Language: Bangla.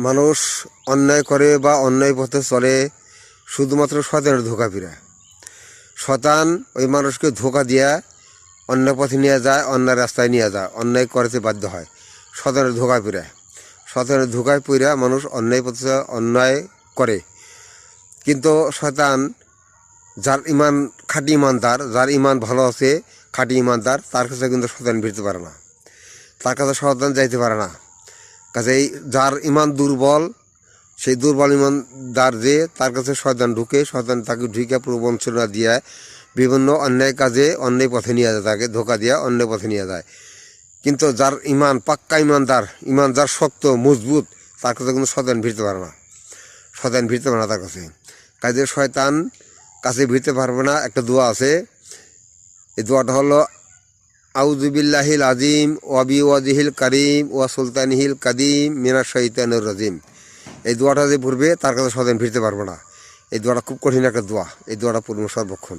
মানুষ অন্যায় করে বা অন্যায় পথে চলে শুধুমাত্র শয়তানের ধোঁকা ফিরে। শয়তান ওই মানুষকে ধোঁকা দিয়া অন্য পথে নিয়ে যায়, অন্য রাস্তায় নিয়ে যায়, অন্যায় করতে বাধ্য হয়। শয়তানের ধোঁকা ফিরে, শয়তানের ধোঁকায় পইরা মানুষ অন্যায় পথে অন্যায় করে। কিন্তু শয়তান যার ইমান খাঁটি ইমানদার, যার ইমান ভালো আছে, খাঁটি ইমানদার, তার কাছে কিন্তু শয়তান ভিড়তে পারে না, তার কাছে শয়তান যাইতে পারে না। কাজেই যার ইমান দুর্বল, সেই দুর্বল ইমানদার যে তার কাছে শয়তান ঢুকে, শয়তান তাকে ঢুকে প্রবঞ্চনা দিয়ে বিভিন্ন অন্যায় কাজে অন্যায় পথে নিয়ে যায়, তাকে ধোঁকা দিয়ে অন্যায় পথে নিয়ে যায়। কিন্তু যার ইমান পাক্কা ইমানদার, ইমান যার শক্ত মজবুত, তার কাছে কিন্তু শয়তান ভিড়তে পারে না, শয়তান ভিড়তে পারে না তার কাছে। কাজে শয়তান কাছে ভিড়তে পারবে না। একটা দোয়া আছে, এই দোয়াটা হলো আউযু বিল্লাহিল আজিম ওয়া বিওয়াজিহিল কারিম ওয়া সুলতানিহিল কাদিম মিনাশ শাইতানির রাজিম। এই দোয়াটা যে পড়বে তার কাছে শয়তান ভিড়তে পারবে না। এই দোয়াটা খুব কঠিন একটা দোয়া, এই দোয়াটা পড়বে সর্বক্ষণ।